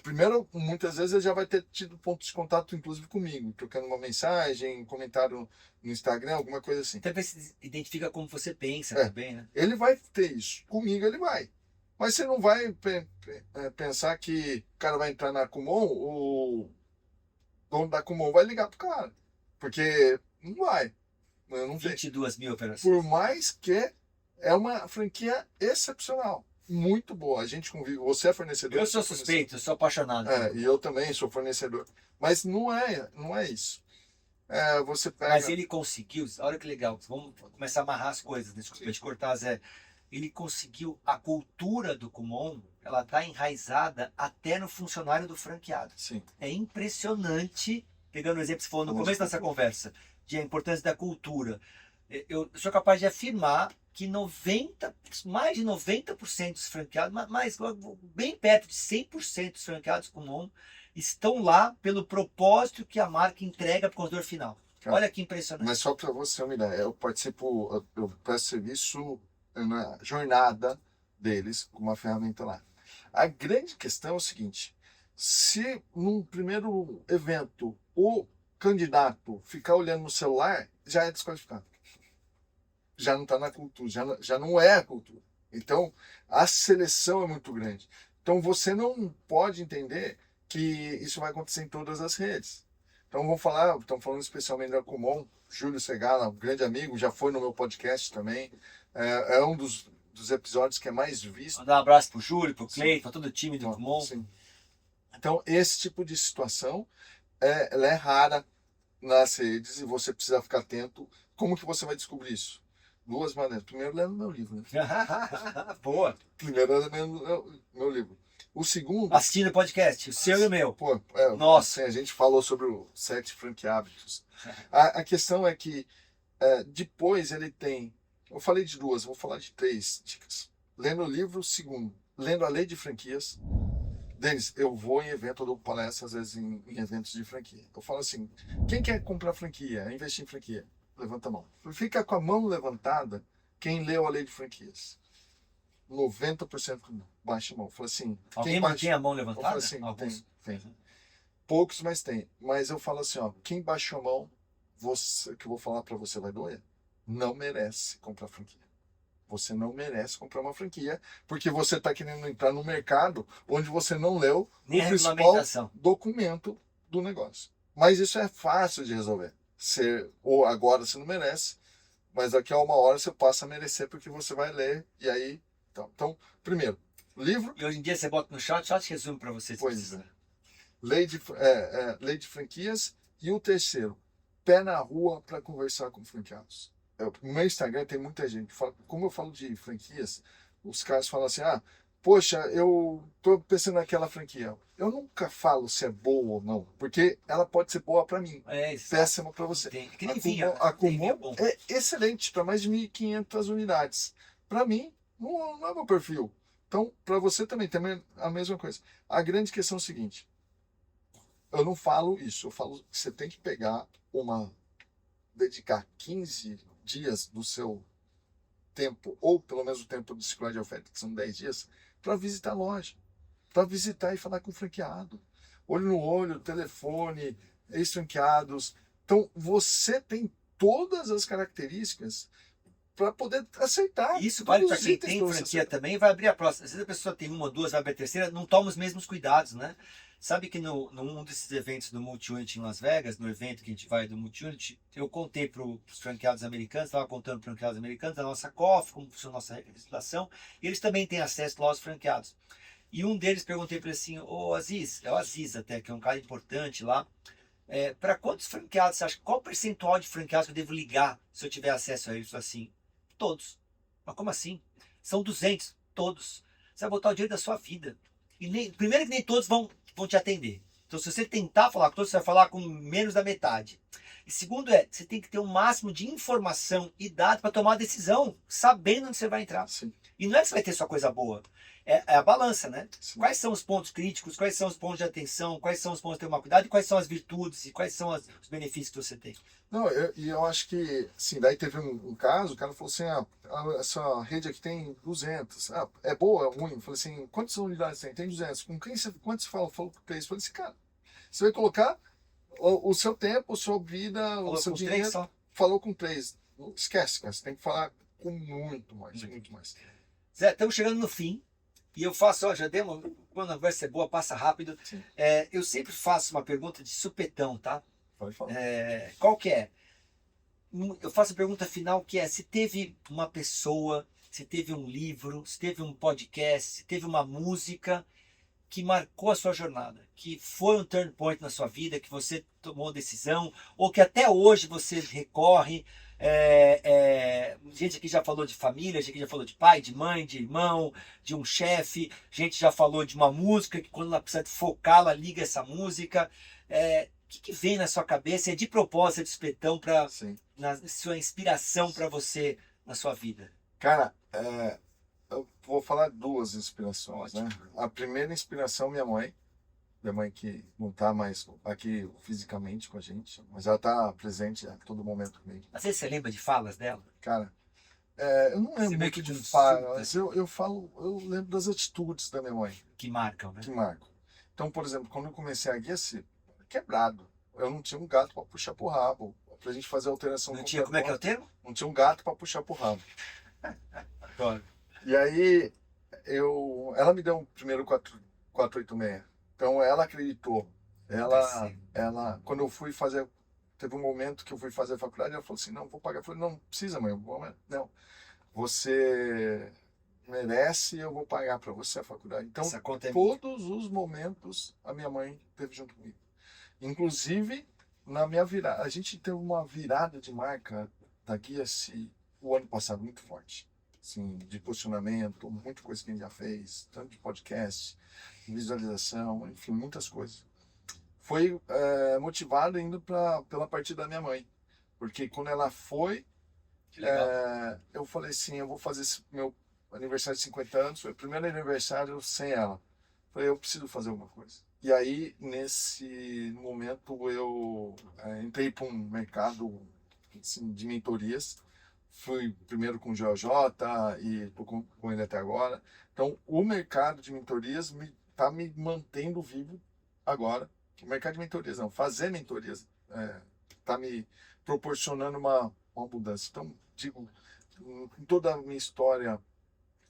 Primeiro, muitas vezes ele já vai ter tido pontos de contato, inclusive comigo, trocando uma mensagem, um comentário no Instagram, alguma coisa assim. Até se identifica como você pensa também, né? Ele vai ter isso. Comigo ele vai. Mas você não vai pensar que o cara vai entrar na Kumon, o dono da Kumon vai ligar pro cara. Porque não vai. Eu não vejo. 22 mil operações. Por mais que é uma franquia excepcional. Muito boa. A gente convive. Você é fornecedor. Eu sou suspeito, eu sou apaixonado. E eu também sou fornecedor. Mas não é isso. Você pega. Mas ele conseguiu, olha que legal, vamos começar a amarrar as coisas, desculpa te cortar, Zé. Ele conseguiu, a cultura do Kumon, ela está enraizada até no funcionário do franqueado. Sim. É impressionante, pegando o exemplo que você falou no começo dessa conversa, de a importância da cultura. Eu sou capaz de afirmar que mais de 90% dos franqueados, bem perto de 100% dos franqueados Kumon, estão lá pelo propósito que a marca entrega para o consumidor final. Cara, olha que impressionante. Mas só para você ter uma ideia, eu presto serviço na jornada deles com uma ferramenta lá. A grande questão é o seguinte: se num primeiro evento o candidato ficar olhando no celular, já é desqualificado. Já não está na cultura, já não é a cultura. Então, a seleção é muito grande. Então, você não pode entender que isso vai acontecer em todas as redes. Então, estamos falando especialmente da Kumon, Júlio Segala, um grande amigo, já foi no meu podcast também. É um dos episódios que é mais visto. Mandar um abraço pro Júlio, pro Cleiton, para todo o time do Kumon. Sim. Então, esse tipo de situação, ela é rara nas redes e você precisa ficar atento. Como que você vai descobrir isso? Duas maneiras. Primeiro, lendo meu livro. Né? Boa. Primeiro, lendo meu livro. O segundo... Assistindo o podcast, o seu e o meu. Nossa. Assim, a gente falou sobre o 7 franquia hábitos. A questão é que depois ele tem... Eu falei de duas, vou falar de 3 dicas. Lendo o livro, segundo. Lendo a lei de franquias. Denis, eu vou em evento, eu dou palestra às vezes em eventos de franquia. Eu falo assim, quem quer comprar franquia, investir em franquia? Levanta a mão. Fica com a mão levantada quem leu a lei de franquias. 90% baixa a mão. Fala assim, alguém mantém a mão levantada? Eu falo assim, tem. Poucos, mas tem. Mas eu falo assim, quem baixou a mão, que eu vou falar para você vai doer, não merece comprar franquia. Você não merece comprar uma franquia, porque você está querendo entrar no mercado onde você não leu nem o principal documento do negócio. Mas isso é fácil de resolver. Ou agora você não merece, mas daqui a uma hora você passa a merecer porque você vai ler e aí... Então primeiro, livro... E hoje em dia você bota no chat resume para você. Pois é. Lei de franquias. E o terceiro, pé na rua para conversar com franqueados. No meu Instagram tem muita gente. Como eu falo de franquias, os caras falam assim, poxa, eu tô pensando naquela franquia. Eu nunca falo se é boa ou não, porque ela pode ser boa para mim, péssima para você. Que nem vinha. A Kumon é excelente para mais de 1.500 unidades. Para mim, não é meu perfil. Então, para você também a mesma coisa. A grande questão é o seguinte, eu não falo isso, eu falo que você tem que dedicar 15 dias do seu tempo, ou pelo menos o tempo do circular de oferta, que são 10 dias, para visitar a loja, para visitar e falar com o franqueado. Olho no olho, telefone, ex-franqueados. Então, você tem todas as características para poder acertar. Isso vale todos para os quem itens tem pra você franquia acertar. também, vai abrir a próxima. Às vezes a pessoa tem uma ou duas, vai abrir a terceira, não toma os mesmos cuidados, né? Sabe que num desses eventos do Multi-Unit em Las Vegas, no evento que a gente vai do Multi-Unit, eu contei para os franqueados americanos, estava contando para os franqueados americanos a nossa COF, como funciona a nossa legislação, e eles também têm acesso lá aos franqueados. E um deles perguntei para ele assim, ô Aziz, é o Aziz até, que é um cara importante lá, para quantos franqueados você acha, qual o percentual de franqueados que eu devo ligar se eu tiver acesso a ele? Ele falou assim, todos. Mas como assim? São 200, todos. Você vai botar o dinheiro da sua vida. E primeiro que nem todos vão te atender. Então se você tentar falar com todos, você vai falar com menos da metade. E segundo você tem que ter o máximo de informação e dados para tomar a decisão, sabendo onde você vai entrar. Sim, E não é que você vai ter só coisa boa. É a balança, né? sim. Quais são os pontos críticos, quais são os pontos de atenção, quais são os pontos de tomar cuidado e quais são as virtudes e quais são os benefícios que você tem. Não, eu acho que, assim, daí teve um caso, o cara falou assim, essa rede aqui tem 200. Ah, é boa, é ruim? Eu falei assim, quantas unidades tem? Tem 200. Com quem você, quantos você fala? Falou com 3. Eu falei assim, cara, você vai colocar o seu tempo, a sua vida, Falou o seu com dinheiro. 3 só? Falou com 3. Esquece, cara, você tem que falar com muito mais, muito mais. Zé, estamos chegando no fim. E eu faço, ó, já dei uma. Quando a conversa é boa, passa rápido. Sim. Eu sempre faço uma pergunta de supetão, tá? Pode falar. Qual que é? Eu faço a pergunta final que é: se teve uma pessoa, se teve um livro, se teve um podcast, se teve uma música que marcou a sua jornada, que foi um turn point na sua vida, que você tomou decisão, ou que até hoje você recorre. Gente aqui já falou de família, gente aqui já falou de pai, de mãe, de irmão, de um chefe, gente já falou de uma música que quando ela precisa focar, ela liga essa música. O que vem na sua cabeça? É de propósito, é de espetão para Sim. na sua inspiração para você na sua vida? Cara, eu vou falar duas inspirações, né? Ótimo. A primeira inspiração, minha mãe que não está mais aqui fisicamente com a gente, mas ela está presente a todo momento comigo. Às vezes você lembra de falas dela? Cara, eu não Você lembro meio muito que de consulta. falas, eu lembro das atitudes da minha mãe, Que marcam, né? que marcam. Então, por exemplo, quando eu comecei a guia-se, quebrado. Eu não tinha um gato para puxar pro rabo, pra gente fazer alteração. Não tinha, como é que é o termo? Não tinha um gato para puxar pro rabo. Claro. E aí, ela me deu o primeiro 486. Então, ela acreditou. Ela, quando eu fui fazer, teve um momento que eu fui fazer a faculdade, ela falou assim, não, vou pagar. Eu falei, não precisa, mãe. Não, você merece, eu vou pagar para você a faculdade. Então, Essa conta é minha. todos os momentos, a minha mãe esteve junto comigo. Inclusive, na minha virada, a gente teve uma virada de marca da Guia-se o ano passado muito forte. Assim, de posicionamento, muita coisa que a gente já fez, tanto de podcast, visualização, enfim, muitas coisas. Foi motivado indo pela partida da minha mãe. Porque quando ela foi, Que legal. eu falei assim, eu vou fazer esse meu aniversário de 50 anos, foi o primeiro aniversário sem ela. Falei, eu preciso fazer alguma coisa. E aí, nesse momento, eu entrei para um mercado assim, de mentorias. Fui primeiro com o GeoJ e estou com ele até agora. Então, o mercado de mentorias está me mantendo vivo agora. O mercado de mentorias, não, fazer mentorias está me proporcionando uma mudança. Então, digo, em toda a minha história,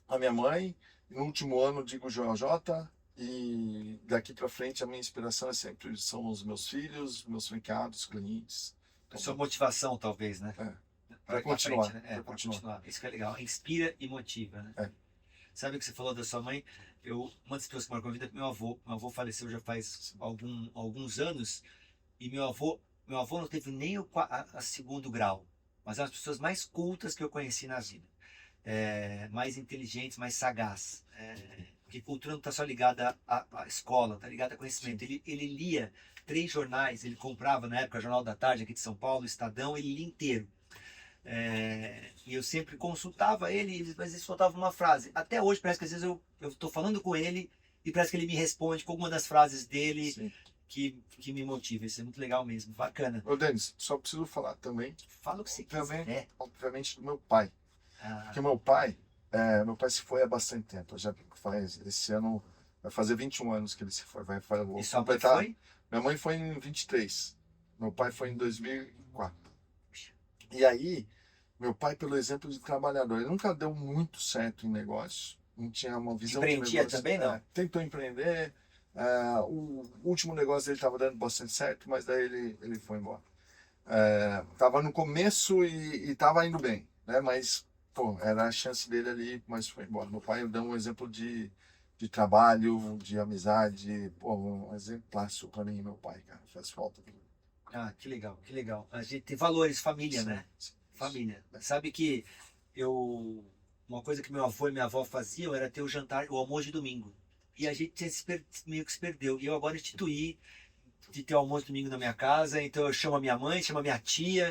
a minha mãe, no último ano, digo o GeoJ, e daqui para frente a minha inspiração são os meus filhos, meus franqueados, clientes. A sua motivação, talvez, né? Para continuar. Frente, né? Para continuar. Isso que é legal. Inspira e motiva, né? Sabe o que você falou da sua mãe? Uma das pessoas que marcou a vida é meu avô. Meu avô faleceu já faz alguns anos. E meu avô não teve nem a segundo grau. Mas é uma das pessoas mais cultas que eu conheci na vida. Mais inteligentes, mais sagaz. Porque cultura não está só ligada à escola, está ligada a conhecimento. Ele lia 3 jornais, ele comprava na época o Jornal da Tarde aqui de São Paulo, o Estadão, ele lia inteiro. E eu sempre consultava ele, mas às vezes faltava uma frase. Até hoje parece que às vezes eu estou falando com ele e parece que ele me responde com alguma das frases dele que me motiva. Isso é muito legal mesmo, bacana. Ô, Denis, só preciso falar também. Fala o que você quiser. Obviamente do meu pai. Porque meu pai se foi há bastante tempo. Já faz, esse ano vai fazer 21 anos que ele se foi. Vou E sua mãe completar. foi? Minha mãe foi em 23. Meu pai foi em 2004. E aí, meu pai, pelo exemplo de trabalhador, ele nunca deu muito certo em negócio. Não tinha uma visão de Empreendia negócio. também, não? Tentou empreender. O último negócio dele estava dando bastante certo, mas daí ele foi embora. Tava no começo e tava indo bem, né? Mas, pô, era a chance dele ali, mas foi embora. Meu pai deu um exemplo de trabalho, de amizade, pô, um exemplar para mim, meu pai, cara, faz falta. Ah, que legal, que legal. A gente tem valores, família, Sim, né? sim. Família. Sabe que uma coisa que meu avô e minha avó faziam era ter o jantar, o almoço de domingo. E a gente meio que se perdeu. E eu agora instituí de ter o almoço domingo na minha casa, então eu chamo a minha mãe, chamo a minha tia,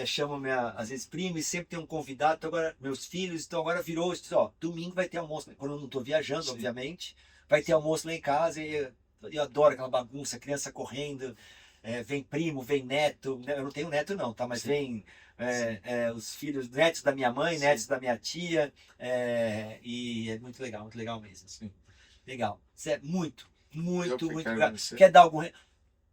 chamo às vezes prima, e sempre tem um convidado. Então agora meus filhos, então agora virou isso, ó, domingo vai ter almoço, quando eu não estou viajando, Sim. Obviamente, vai ter almoço lá em casa, e eu adoro aquela bagunça, criança correndo, vem primo, vem neto, eu não tenho neto não, tá? Mas Sim. vem os filhos, netos da minha mãe, Sim. netos da minha tia, e é muito legal mesmo. Sim. Legal, isso é muito legal. Agradecer. Quer dar algum...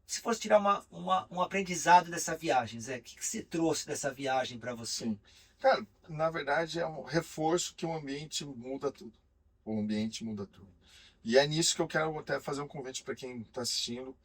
Se fosse tirar um aprendizado dessa viagem, Zé, o que você trouxe dessa viagem para você? Sim. Cara, na verdade é um reforço que o ambiente muda tudo. O ambiente muda tudo. E é nisso que eu quero até fazer um convite para quem está assistindo,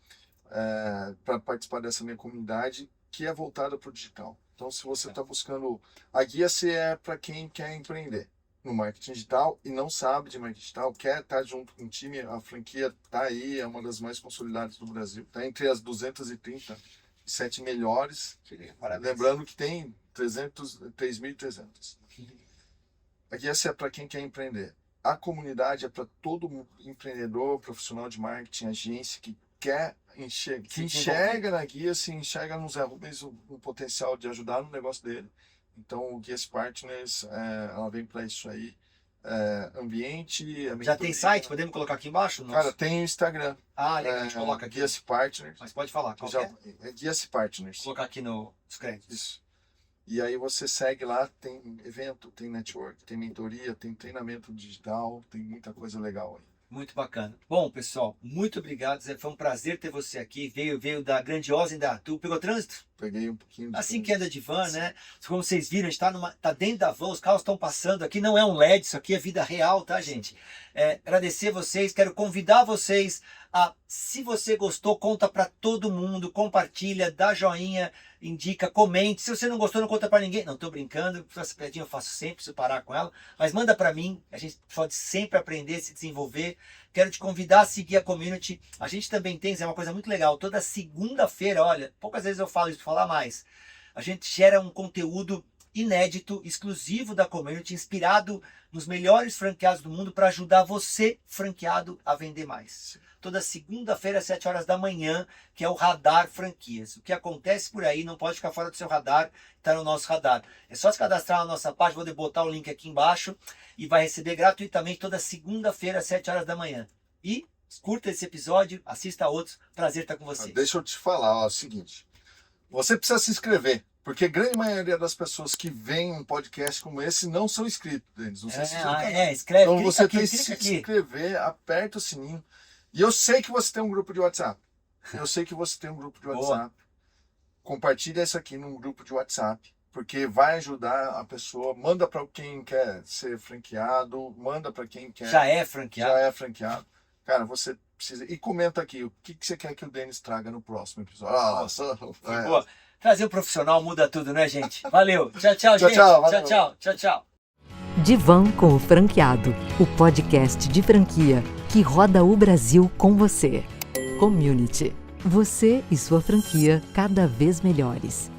para participar dessa minha comunidade, que é voltada para o digital. Então, se você está buscando... A Guia-se é para quem quer empreender no marketing digital e não sabe de marketing digital, quer estar junto com o time, a franquia está aí, é uma das mais consolidadas do Brasil, está entre as 237 melhores, lembrando que tem 3.300. A Guia-se é para quem quer empreender. A comunidade é para todo empreendedor, profissional de marketing, agência que quer enxerga na Guia-se, enxerga no Zé Rubens um potencial de ajudar no negócio dele. Então, o Guia-se Partners, ela vem para isso aí. Ambiente... Já tem site? Podemos colocar aqui embaixo? Cara, tem o Instagram. Ah, legal, a gente coloca aqui. Guia-se Partners. Mas pode falar, qual é? Guia-se Partners. Vou colocar aqui nos créditos. Isso. E aí você segue lá, tem evento, tem network, tem mentoria, tem treinamento digital, tem muita coisa legal aí. Muito bacana. Bom, pessoal, muito obrigado, Zé. Foi um prazer ter você aqui. Veio da grandiosa Indaiatuba. Pegou trânsito? Peguei um pouquinho. Assim que anda de van, né? Como vocês viram, a gente tá dentro da van, os carros estão passando aqui. Não é um LED, isso aqui é vida real, tá, gente? Agradecer vocês, quero convidar vocês a, se você gostou, conta para todo mundo, compartilha, dá joinha, indica, comente. Se você não gostou, não conta para ninguém. Não, tô brincando, essa piadinha eu faço sempre, preciso parar com ela. Mas manda para mim, a gente pode sempre aprender, se desenvolver. Quero te convidar a seguir a community. A gente também tem, é uma coisa muito legal, toda segunda-feira, olha, poucas vezes eu falo isso, falar mais. A gente gera um conteúdo inédito, exclusivo da community, inspirado nos melhores franqueados do mundo para ajudar você, franqueado, a vender mais. Toda segunda-feira, às 7 horas da manhã, que é o Radar Franquias. O que acontece por aí não pode ficar fora do seu radar, está no nosso radar. É só se cadastrar na nossa página, vou botar o link aqui embaixo e vai receber gratuitamente toda segunda-feira, às 7 horas da manhã. E curta esse episódio, assista a outros, prazer estar com você. Deixa eu te falar, ó, é o seguinte, você precisa se inscrever. Porque a grande maioria das pessoas que veem um podcast como esse não são inscritos, Denis. Não sei se você escreve. Então você aqui, tem que se inscrever, aperta o sininho. E eu sei que você tem um grupo de WhatsApp. Boa. Compartilha isso aqui num grupo de WhatsApp. Porque vai ajudar a pessoa. Manda para quem quer ser franqueado. Manda para quem quer... Já é franqueado. Cara, você precisa... E comenta aqui o que você quer que o Denis traga no próximo episódio. Boa. Trazer um profissional muda tudo, né, gente? Valeu. Tchau, gente. Tchau. Divã com o Franqueado, o podcast de franquia que roda o Brasil com você. Community. Você e sua franquia cada vez melhores.